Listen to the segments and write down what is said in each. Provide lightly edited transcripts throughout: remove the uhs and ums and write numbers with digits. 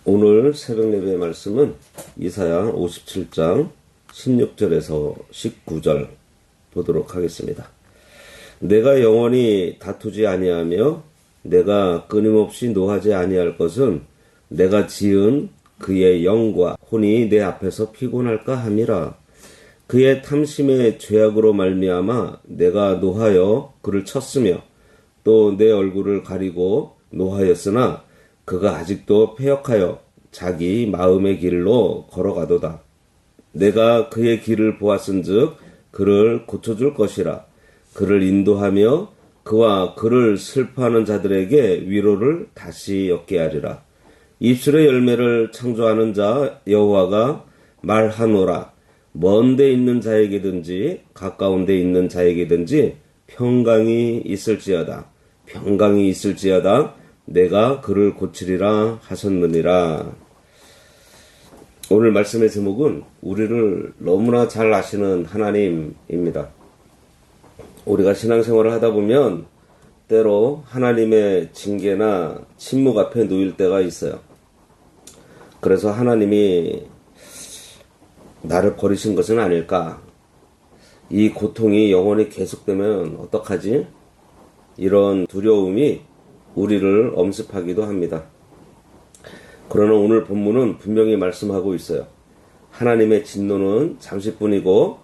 오늘 새벽 예배 말씀은 이사야 57장 16절에서 19절 보도록 하겠습니다. 내가 영원히 다투지 아니하며 내가 끊임없이 노하지 아니할 것은 내가 지은 그의 영과 혼이 내 앞에서 피곤할까 함이라. 그의 탐심의 죄악으로 말미암아 내가 노하여 그를 쳤으며 또 내 얼굴을 가리고 노하였으나 그가 아직도 패역하여 자기 마음의 길로 걸어가도다. 내가 그의 길을 보았은즉 그를 고쳐줄 것이라. 그를 인도하며 그와 그를 슬퍼하는 자들에게 위로를 다시 얻게 하리라. 입술의 열매를 창조하는 자 여호와가 말하노라. 먼 데 있는 자에게든지 가까운 데 있는 자에게든지 평강이 있을지어다. 평강이 있을지어다. 내가 그를 고치리라 하셨느니라. 오늘 말씀의 제목은 우리를 너무나 잘 아시는 하나님입니다. 우리가 신앙생활을 하다 보면 때로 하나님의 징계나 침묵 앞에 놓일 때가 있어요. 그래서 하나님이 나를 버리신 것은 아닐까? 이 고통이 영원히 계속되면 어떡하지? 이런 두려움이 우리를 엄습하기도 합니다. 그러나 오늘 본문은 분명히 말씀하고 있어요. 하나님의 진노는 잠시뿐이고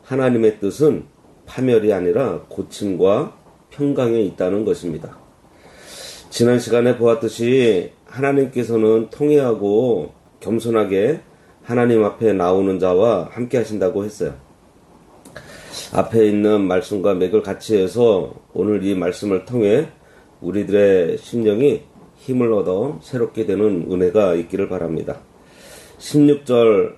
하나님의 뜻은 파멸이 아니라 고침과 평강에 있다는 것입니다. 지난 시간에 보았듯이 하나님께서는 통회하고 겸손하게 하나님 앞에 나오는 자와 함께 하신다고 했어요. 앞에 있는 말씀과 맥을 같이 해서 오늘 이 말씀을 통해 우리들의 심령이 힘을 얻어 새롭게 되는 은혜가 있기를 바랍니다. 16절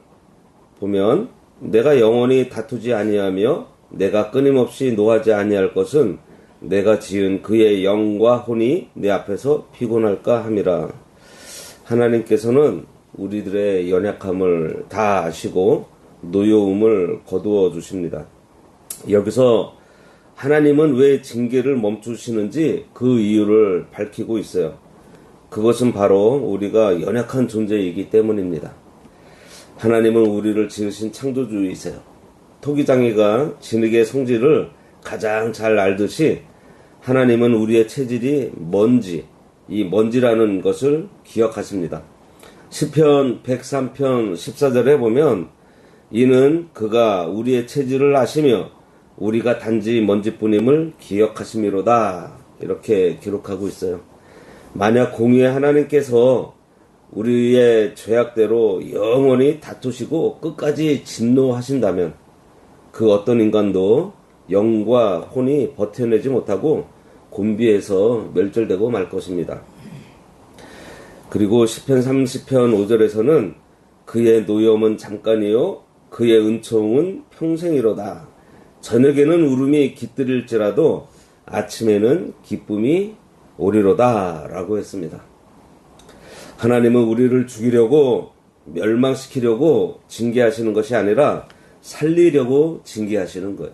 보면 내가 영원히 다투지 아니하며 내가 끊임없이 노하지 아니할 것은 내가 지은 그의 영과 혼이 내 앞에서 피곤할까 함이라. 하나님께서는 우리들의 연약함을 다 아시고 노여움을 거두어 주십니다. 여기서 하나님은 왜 징계를 멈추시는지 그 이유를 밝히고 있어요. 그것은 바로 우리가 연약한 존재이기 때문입니다. 하나님은 우리를 지으신 창조주이세요. 토기장이가 진흙의 성질을 가장 잘 알듯이 하나님은 우리의 체질이 먼지, 이 먼지라는 것을 기억하십니다. 시편 103편 14절에 보면 이는 그가 우리의 체질을 아시며 우리가 단지 먼지뿐임을 기억하심이로다. 이렇게 기록하고 있어요. 만약 공의의 하나님께서 우리의 죄악대로 영원히 다투시고 끝까지 진노하신다면 그 어떤 인간도 영과 혼이 버텨내지 못하고 곤비해서 멸절되고 말 것입니다. 그리고 시편 30편 5절에서는 그의 노염은 잠깐이요 그의 은총은 평생이로다. 저녁에는 울음이 깃들일지라도 아침에는 기쁨이 오리로다 라고 했습니다. 하나님은 우리를 죽이려고 멸망시키려고 징계하시는 것이 아니라 살리려고 징계하시는 거예요.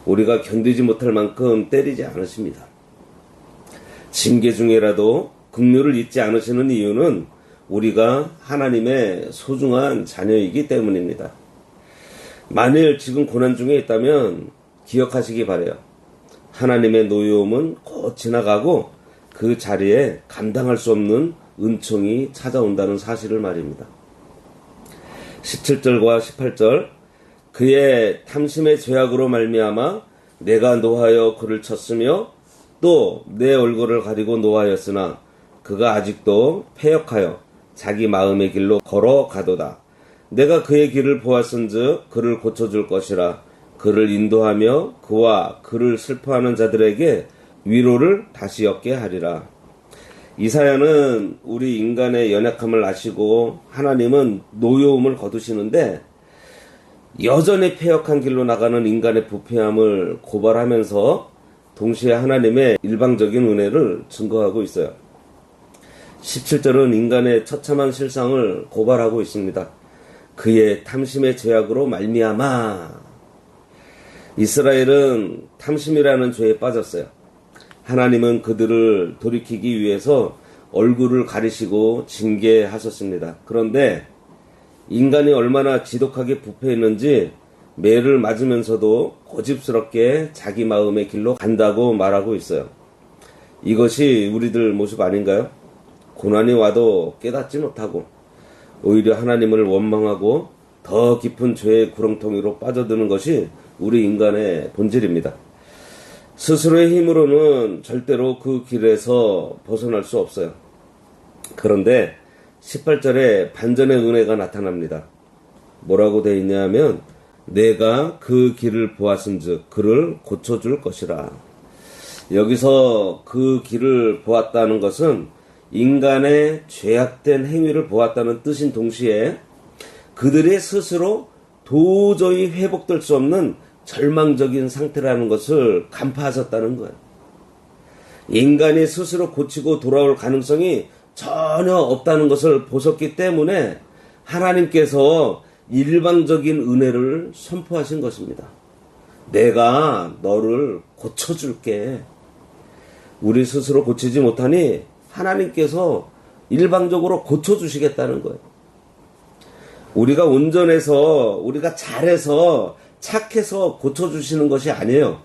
우리가 견디지 못할 만큼 때리지 않으십니다. 징계 중에라도 긍휼을 잊지 않으시는 이유는 우리가 하나님의 소중한 자녀이기 때문입니다. 만일 지금 고난 중에 있다면 기억하시기 바라요. 하나님의 노여움은 곧 지나가고 그 자리에 감당할 수 없는 은총이 찾아온다는 사실을 말입니다. 17절과 18절 그의 탐심의 죄악으로 말미암아 내가 노하여 그를 쳤으며 또 내 얼굴을 가리고 노하였으나 그가 아직도 패역하여 자기 마음의 길로 걸어가도다. 내가 그의 길을 보았은즉 그를 고쳐줄 것이라. 그를 인도하며 그와 그를 슬퍼하는 자들에게 위로를 다시 얻게 하리라. 이사야는 우리 인간의 연약함을 아시고 하나님은 노여움을 거두시는데 여전히 패역한 길로 나가는 인간의 부패함을 고발하면서 동시에 하나님의 일방적인 은혜를 증거하고 있어요. 17절은 인간의 처참한 실상을 고발하고 있습니다. 그의 탐심의 죄악으로 말미암아. 이스라엘은 탐심이라는 죄에 빠졌어요. 하나님은 그들을 돌이키기 위해서 얼굴을 가리시고 징계하셨습니다. 그런데 인간이 얼마나 지독하게 부패했는지 매를 맞으면서도 고집스럽게 자기 마음의 길로 간다고 말하고 있어요. 이것이 우리들 모습 아닌가요? 고난이 와도 깨닫지 못하고 오히려 하나님을 원망하고 더 깊은 죄의 구렁텅이로 빠져드는 것이 우리 인간의 본질입니다. 스스로의 힘으로는 절대로 그 길에서 벗어날 수 없어요. 그런데 18절에 반전의 은혜가 나타납니다. 뭐라고 되어 있냐 하면 내가 그 길을 보았은즉 그를 고쳐줄 것이라. 여기서 그 길을 보았다는 것은 인간의 죄악된 행위를 보았다는 뜻인 동시에 그들의 스스로 도저히 회복될 수 없는 절망적인 상태라는 것을 간파하셨다는 거예요. 인간이 스스로 고치고 돌아올 가능성이 전혀 없다는 것을 보셨기 때문에 하나님께서 일방적인 은혜를 선포하신 것입니다. 내가 너를 고쳐줄게. 우리 스스로 고치지 못하니 하나님께서 일방적으로 고쳐주시겠다는 거예요. 우리가 온전해서, 우리가 잘해서, 착해서 고쳐주시는 것이 아니에요.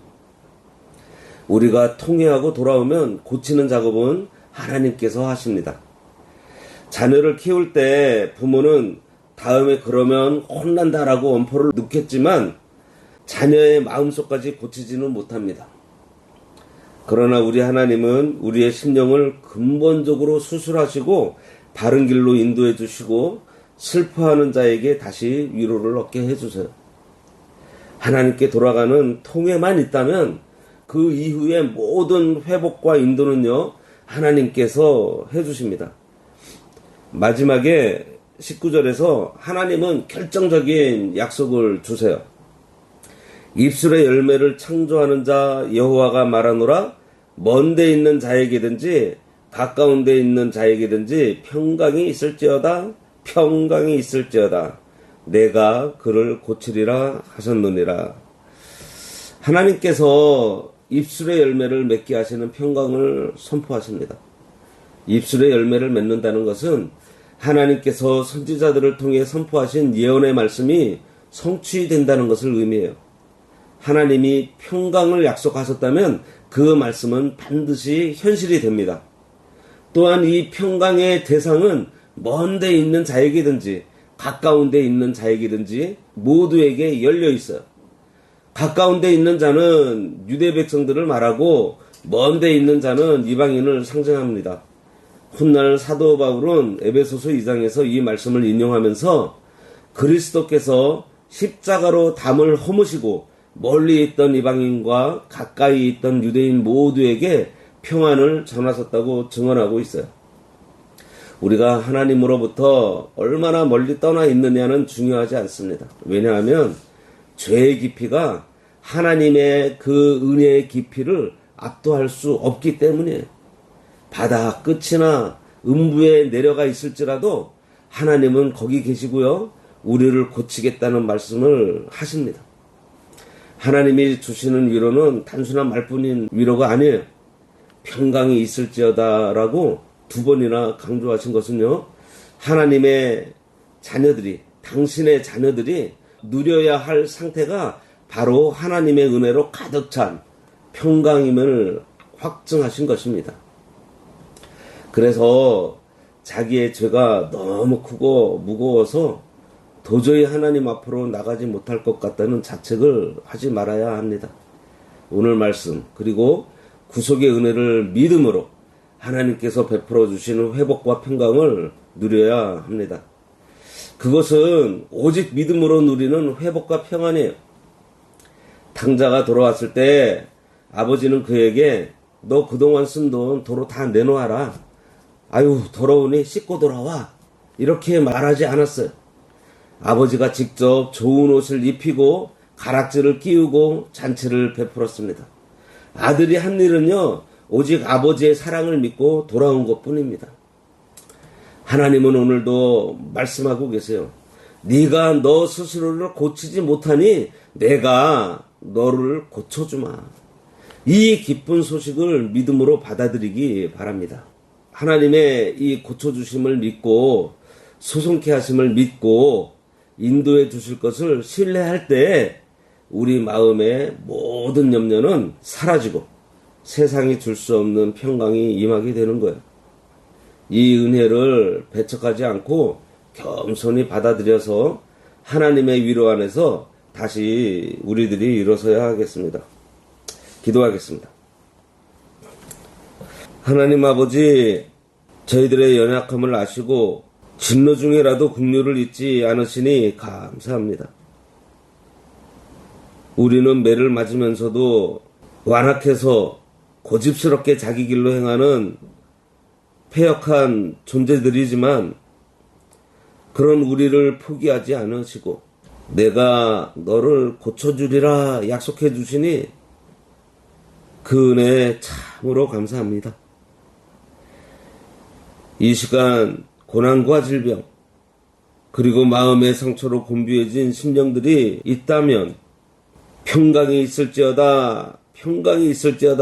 우리가 통회하고 돌아오면 고치는 작업은 하나님께서 하십니다. 자녀를 키울 때 부모는 다음에 그러면 혼난다라고 엄포를 놓겠지만 자녀의 마음속까지 고치지는 못합니다. 그러나 우리 하나님은 우리의 심령을 근본적으로 수술하시고 바른 길로 인도해 주시고 슬퍼하는 자에게 다시 위로를 얻게 해주세요. 하나님께 돌아가는 통회만 있다면 그 이후의 모든 회복과 인도는요, 하나님께서 해주십니다. 마지막에 19절에서 하나님은 결정적인 약속을 주세요. 입술의 열매를 창조하는 자 여호와가 말하노라. 먼 데 있는 자에게든지 가까운 데 있는 자에게든지 평강이 있을지어다. 평강이 있을지어다. 내가 그를 고치리라 하셨느니라. 하나님께서 입술의 열매를 맺게 하시는 평강을 선포하십니다. 입술의 열매를 맺는다는 것은 하나님께서 선지자들을 통해 선포하신 예언의 말씀이 성취된다는 것을 의미해요. 하나님이 평강을 약속하셨다면 그 말씀은 반드시 현실이 됩니다. 또한 이 평강의 대상은 먼 데 있는 자에게든지 가까운 데 있는 자에게든지 모두에게 열려 있어요. 가까운 데 있는 자는 유대 백성들을 말하고 먼 데 있는 자는 이방인을 상징합니다. 훗날 사도 바울은 에베소서 2장에서 이 말씀을 인용하면서 그리스도께서 십자가로 담을 허무시고 멀리 있던 이방인과 가까이 있던 유대인 모두에게 평안을 전하셨다고 증언하고 있어요. 우리가 하나님으로부터 얼마나 멀리 떠나 있느냐는 중요하지 않습니다. 왜냐하면 죄의 깊이가 하나님의 그 은혜의 깊이를 압도할 수 없기 때문이에요. 바다 끝이나 음부에 내려가 있을지라도 하나님은 거기 계시고요. 우리를 고치겠다는 말씀을 하십니다. 하나님이 주시는 위로는 단순한 말뿐인 위로가 아니에요. 평강이 있을지어다라고 2번이나 강조하신 것은요. 하나님의 자녀들이, 당신의 자녀들이 누려야 할 상태가 바로 하나님의 은혜로 가득 찬 평강임을 확증하신 것입니다. 그래서 자기의 죄가 너무 크고 무거워서 도저히 하나님 앞으로 나가지 못할 것 같다는 자책을 하지 말아야 합니다. 오늘 말씀 그리고 구속의 은혜를 믿음으로 하나님께서 베풀어 주시는 회복과 평강을 누려야 합니다. 그것은 오직 믿음으로 누리는 회복과 평안이에요. 당자가 돌아왔을 때 아버지는 그에게 너 그동안 쓴 돈 도로 다 내놓아라. 아유 더러우니 씻고 돌아와. 이렇게 말하지 않았어요. 아버지가 직접 좋은 옷을 입히고 가락지를 끼우고 잔치를 베풀었습니다. 아들이 한 일은요 오직 아버지의 사랑을 믿고 돌아온 것뿐입니다. 하나님은 오늘도 말씀하고 계세요. 네가 너 스스로를 고치지 못하니 내가 너를 고쳐주마. 이 기쁜 소식을 믿음으로 받아들이기 바랍니다. 하나님의 이 고쳐주심을 믿고 소송케 하심을 믿고 인도해 주실 것을 신뢰할 때 우리 마음의 모든 염려는 사라지고 세상이 줄 수 없는 평강이 임하게 되는 거예요. 이 은혜를 배척하지 않고 겸손히 받아들여서 하나님의 위로 안에서 다시 우리들이 일어서야 하겠습니다. 기도하겠습니다. 하나님 아버지, 저희들의 연약함을 아시고 진노 중에라도 긍휼을 잊지 않으시니 감사합니다. 우리는 매를 맞으면서도 완악해서 고집스럽게 자기 길로 행하는 패역한 존재들이지만 그런 우리를 포기하지 않으시고 내가 너를 고쳐주리라 약속해 주시니 그 은혜에 참으로 감사합니다. 이 시간 고난과 질병 그리고 마음의 상처로 곤비해진 심령들이 있다면 평강이 있을지어다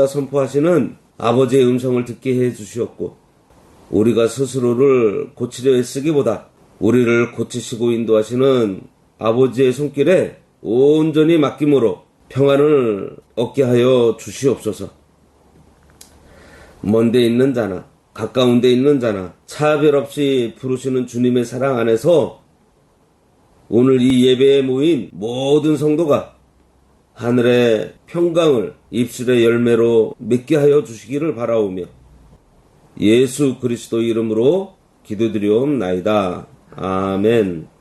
선포하시는 아버지의 음성을 듣게 해 주시옵고 우리가 스스로를 고치려 애쓰기보다 우리를 고치시고 인도하시는 아버지의 손길에 온전히 맡김으로 평안을 얻게 하여 주시옵소서. 먼 데 있는 자나 가까운 데 있는 자나 차별 없이 부르시는 주님의 사랑 안에서 오늘 이 예배에 모인 모든 성도가 하늘의 평강을 입술의 열매로 맺게 하여 주시기를 바라오며 예수 그리스도 이름으로 기도드리옵나이다. 아멘.